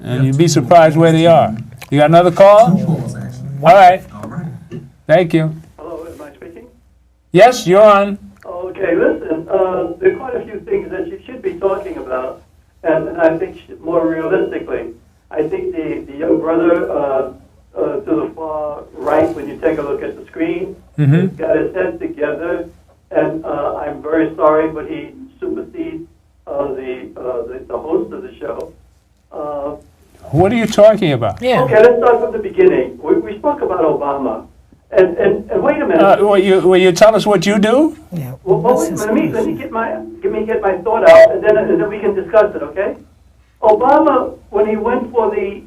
And you'd be surprised where they are. You got another call? All right. Thank you. Hello, am I speaking? Yes, you're on. Okay, listen, there are quite a few things that you should be talking about, and I think more realistically, I think the young brother to the far right, when you take a look at the screen, has got his head together, and I'm very sorry, but he supersedes the host of the show. What are you talking about? Yeah. Okay, let's start from the beginning. We spoke about Obama. And wait a minute. Will you tell us what you do? Yeah. Well, wait, let me get my thought out, and then we can discuss it. Okay? Obama, when he went for the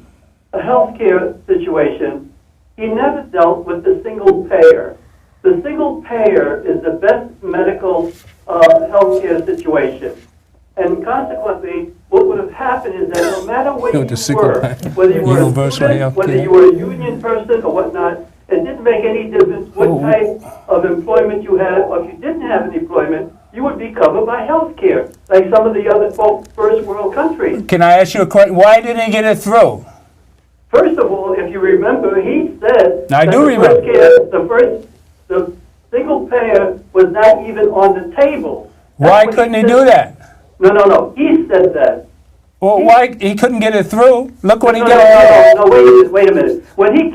healthcare situation, he never dealt with the single payer. The single payer is the best medical healthcare situation, and consequently, what would have happened is that no matter what you were, whether you were a student, whether you were a union person or whatnot, it didn't make any difference what type of employment you had, or if you didn't have any employment, you would be covered by health care, like some of the other first world countries. Can I ask you a question? Why didn't he get it through? First of all, if you remember, he said I do remember. The single payer was not even on the table. Why couldn't he do that? No. He said that. Well, why he couldn't get it through? Look what he did. No, wait a minute. When he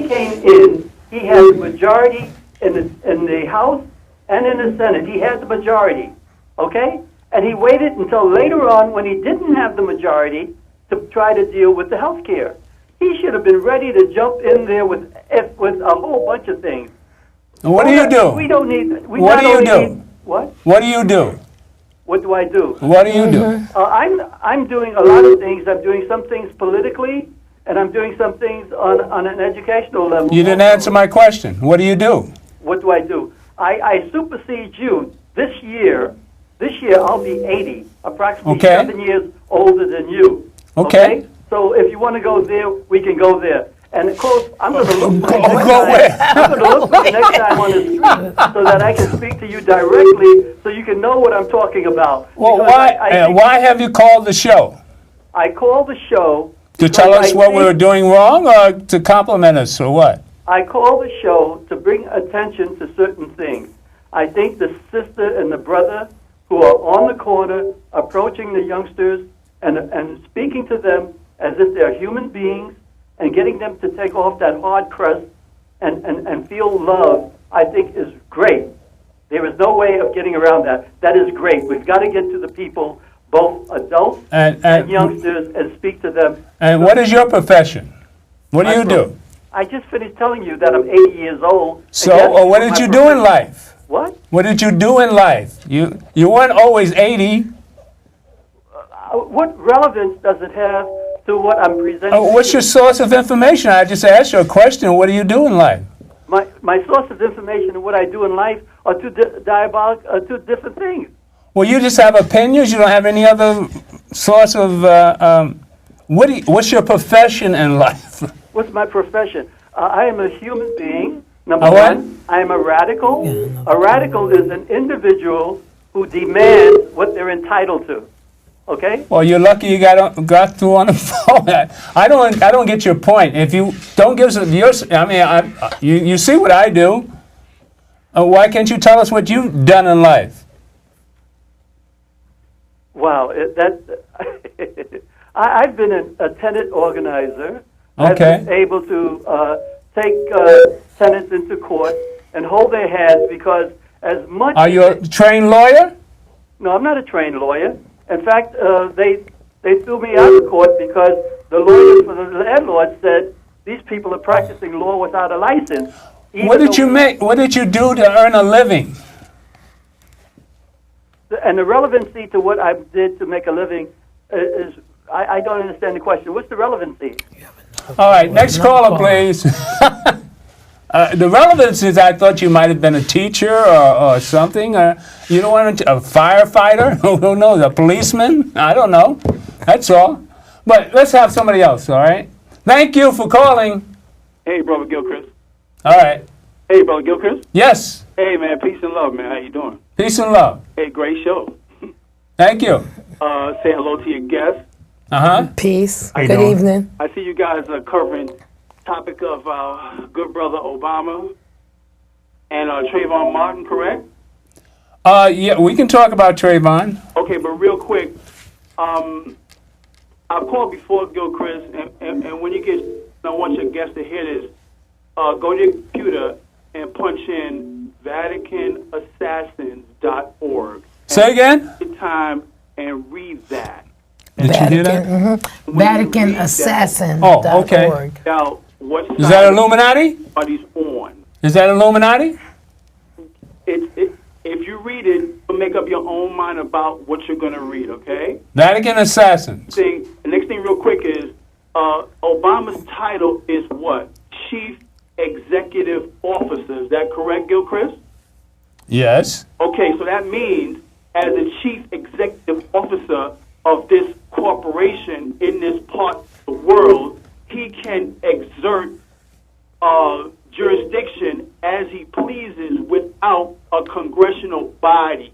came in, he had the majority in the House and in the Senate. He had the majority, okay? And he waited until later on, when he didn't have the majority, to try to deal with the health care. He should have been ready to jump in there with a whole bunch of things. And what do you do? We don't need. What do you do? What? What do you do? What do I do? What do you do? I'm doing a lot of things. I'm doing some things politically, and I'm doing some things on an educational level. You didn't answer my question. What do you do? What do I do? I supersede you this year. This year I'll be 80, approximately 7 years older than you. Okay. So if you want to go there, we can go there. And of course, I'm going to look for you next time on the street so that I can speak to you directly, so you can know what I'm talking about. Well, why have you called the show? I called the show to tell us what we were doing wrong, or to compliment us, or what? I called the show to bring attention to certain things. I think the sister and the brother who are on the corner approaching the youngsters and speaking to them as if they're human beings, and getting them to take off that hard crust and feel love, I think is great. There is no way of getting around that. That is great. We've got to get to the people, both adults and youngsters, and speak to them. And what is your profession? What do you do? I just finished telling you that I'm 80 years old. So what did you do in life? What? What did you do in life? You weren't always 80. What relevance does it have to what I'm presenting? What's your source of information? I just asked you a question. What do you do in life? My source of information and what I do in life are two different things. Well, you just have opinions. You don't have any other source of. What's your profession in life? What's my profession? I am a human being. Number one, I am a radical. A radical is an individual who demands what they're entitled to. Okay? Well, you're lucky you got through on the phone. I don't get your point. If you don't give us yours, I mean, you see what I do. Why can't you tell us what you've done in life? Wow, I've been a tenant organizer. Okay. I've been able to take tenants into court and hold their hands because as much... Are you a trained lawyer? No, I'm not a trained lawyer. In fact, they threw me out of court because the lawyers for the landlord said these people are practicing law without a license. What did you make? What did you do to earn a living? And the relevancy to what I did to make a living is I don't understand the question. What's the relevancy? All right, next caller, please. The relevance is I thought you might have been a teacher or something. You don't want a firefighter? Who knows? A policeman? I don't know. That's all. But let's have somebody else, all right? Thank you for calling. Hey, Brother Gilchrist. All right. Hey, Brother Gilchrist. Yes. Hey, man, peace and love, man. How you doing? Peace and love. Hey, great show. Thank you. Say hello to your guests. Uh-huh. Peace. you Good doing? evening. I see you guys are covering topic of our good brother Obama and Trayvon Martin, correct? Yeah, we can talk about Trayvon. Okay, but real quick, I've called before, Gilchrist, and when you get, I want your guests to hear this, go to your computer and punch in VaticanAssassins.org. Say again? Take time and read that. Did you hear that? VaticanAssassin.org. Oh, okay. Now, what Is that Illuminati? are these on? Is that Illuminati? If you read it, you'll make up your own mind about what you're going to read, okay? Vatican Assassins. The next thing real quick is Obama's title is what? Chief Executive Officer. Is that correct, Gilchrist? Yes. Okay, so that means as the Chief Executive Officer of this corporation in this part of the world, he can exert jurisdiction as he pleases without a congressional body.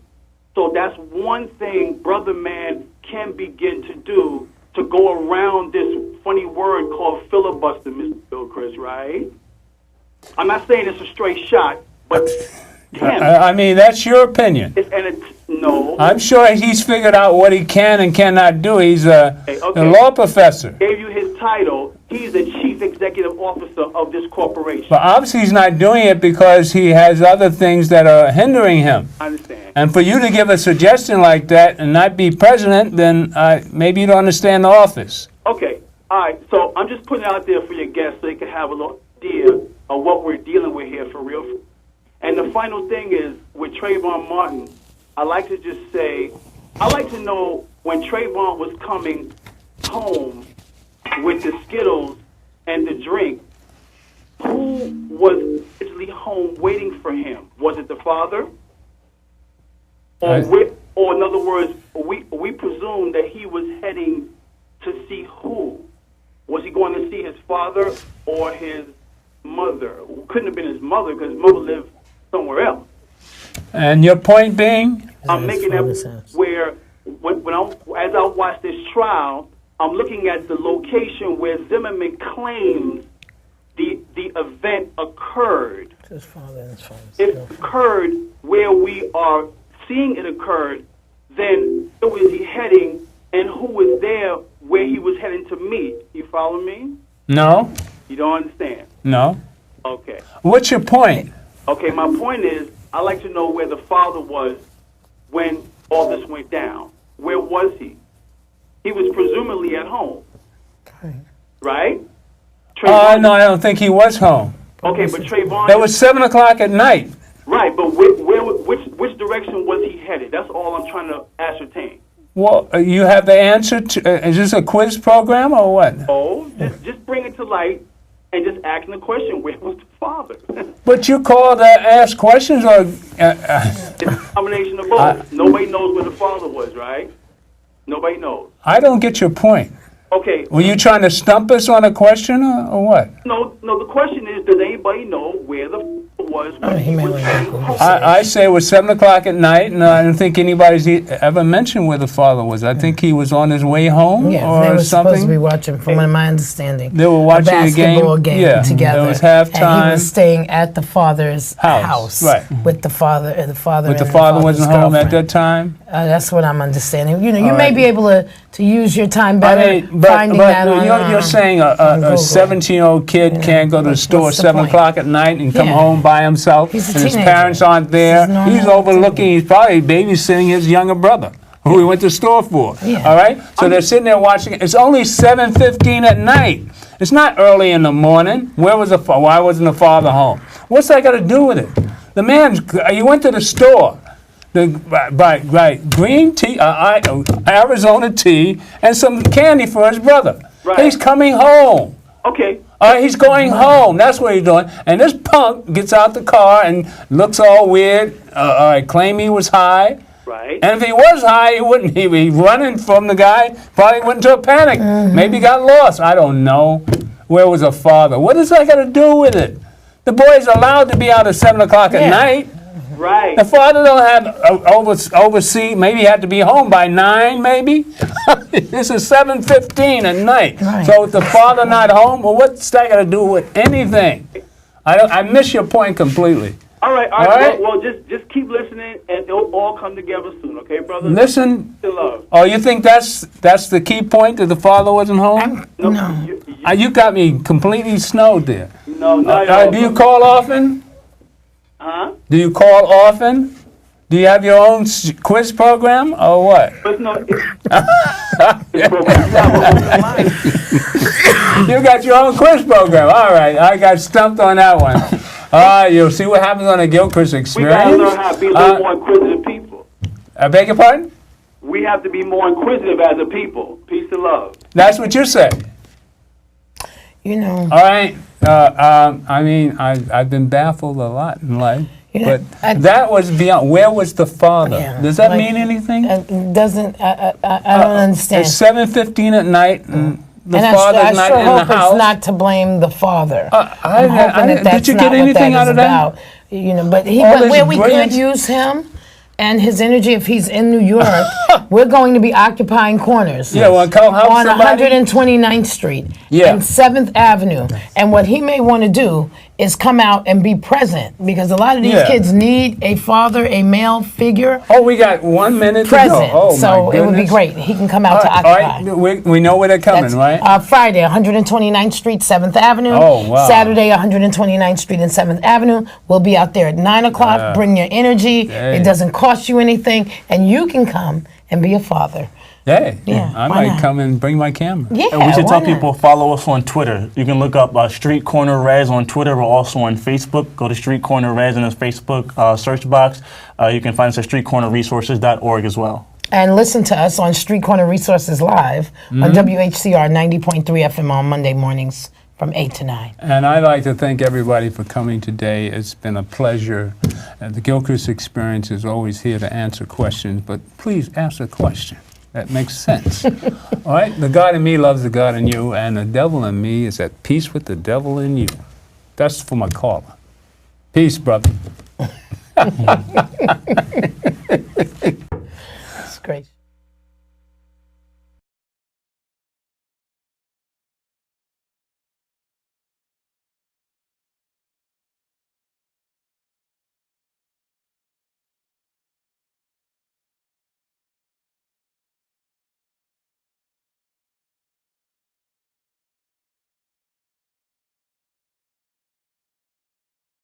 So that's one thing Brother Man can begin to do to go around this funny word called filibuster, Mr. Gilchrist, right? I'm not saying it's a straight shot, but I mean, that's your opinion. no. I'm sure he's figured out what he can and cannot do. He's a law professor. Gave you his title. He's the chief executive officer of this corporation. But obviously he's not doing it because he has other things that are hindering him. I understand. And for you to give a suggestion like that and not be president, then maybe you don't understand the office. Okay. All right. So I'm just putting it out there for your guests so they can have a little idea of what we're dealing with here for real. And the final thing is with Trayvon Martin, I like to just say, I like to know when Trayvon was coming home with the Skittles and the drink, who was actually home waiting for him? Was it the father? Or in other words, we presume that he was heading to see who? Was he going to see his father or his mother? Couldn't have been his mother because his mother lived somewhere else. And your point being? I'm making that where, as I watch this trial, I'm looking at the location where Zimmerman claims the event occurred. If it occurred where we are seeing it occurred, then where was he heading and who was there where he was heading to meet? You follow me? No. You don't understand? No. Okay. What's your point? Okay, my point is, I like to know where the father was when all this went down. Where was he? He was presumably at home. Right? No, I don't think he was home. Okay, but Trayvon... That was 7 o'clock at night. Right, but which direction was he headed? That's all I'm trying to ascertain. Well, you have the answer to... is this a quiz program or what? Oh, just bring it to light and just asking the question, where was the father? But you called to ask questions or... It's a combination of both. Nobody knows where the father was, right? Nobody knows. I don't get your point. Okay. Were you trying to stump us on a question or what? No, the question is, does anybody know where the father it was. When he he may was wanna in Google. Hudson. I say it was 7 o'clock at night, and I don't think anybody's ever mentioned where the father was. I think he was on his way home Yeah, or they were something. supposed to be watching, from my understanding. They were watching a a game? basketball game Yeah. together. It was And he halftime. was staying at the father's house, right. with the father. The father. But the and father father's wasn't home at girlfriend. that time? That's what I'm understanding. You know, you All may right. be able to use your time better But finding that on, you're saying on a Google. 17-year-old kid can't go to the store at what's the 7 point? o'clock at night and come Yeah. home by himself, He's a and his teenager. parents aren't there. This is normal He's overlooking, he's probably babysitting his younger brother, who he went to the store for. Yeah. All right? So they're sitting there watching it. It's only 7:15 at night. It's not early in the morning. Why wasn't the father home? What's that got to do with it? The man, he went to the store. Right, green tea, Arizona tea, and some candy for his brother. Right. He's coming home. Okay. He's going home. That's what he's doing. And this punk gets out the car and looks all weird. Claim he was high. Right. And if he was high, he wouldn't. He'd be running from the guy. Probably went into a panic. Maybe got lost. I don't know. Where was the father? What does that got to do with it? The boy's allowed to be out at 7 o'clock at night. Right. The father don't have oversee. Maybe he had to be home by 9. Maybe this is 7:15 at night. Right. So if the father not home, well, what's that got to do with anything? I miss your point completely. All right. All right. Well, just keep listening, and it'll all come together soon. Okay, brother. Listen. To love. Oh, you think that's the key point, that the father wasn't home? No. You got me completely snowed there. No, not at all. Do you call often? Huh? Do you call often? Do you have your own quiz program or what? But no. It's program. You got your own quiz program. All right, I got stumped on that one. You'll see what happens on the Gilchrist We experience. gotta learn how to be a little more inquisitive people. I beg your pardon? We have to be more inquisitive as a people. Peace and love. That's what you say. You know. All right. I mean, I've been baffled a lot in life. You know, But that was beyond. Where was the father? Yeah, Does that like, mean anything? It doesn't. I don't understand. It's 7:15 at night, and the And father's I not sure in hope the house. it's not to blame the father. I'm hoping that that's did you not get what anything that out is of that? about. You know, but All this where we brilliance- could use him and his energy, if he's in New York, we're going to be occupying corners. Yeah, well, come help on somebody. 129th Street Yeah. and 7th Avenue. And what he may want to do is come out and be present, because a lot of these Yeah. kids need a father, a male figure, Oh, we got 1 minute present. to go. Oh, so my it would be goodness. great. He can come out to All occupy. right, we know where they're coming, right? Friday, 129th Street, 7th Avenue. Oh, wow. Saturday, 129th Street and 7th Avenue. We'll be out there at 9 o'clock. Bring your energy. Hey. It doesn't cost you anything. And you can come and be a father. Hey, Yeah, I why might not? come and bring my camera. Yeah, And we should why tell not? people, follow us on Twitter. You can look up Street Corner Res on Twitter. We're also on Facebook. Go to Street Corner Res in the Facebook search box. You can find us at streetcornerresources.org as well. And listen to us on Street Corner Resources Live on WHCR 90.3 FM on Monday mornings from 8 to 9. And I'd like to thank everybody for coming today. It's been a pleasure. The Gilchrist Experience is always here to answer questions, but please ask a question that makes sense. All right? The God in me loves the God in you, and the devil in me is at peace with the devil in you. That's for my caller. Peace, brother. It's great.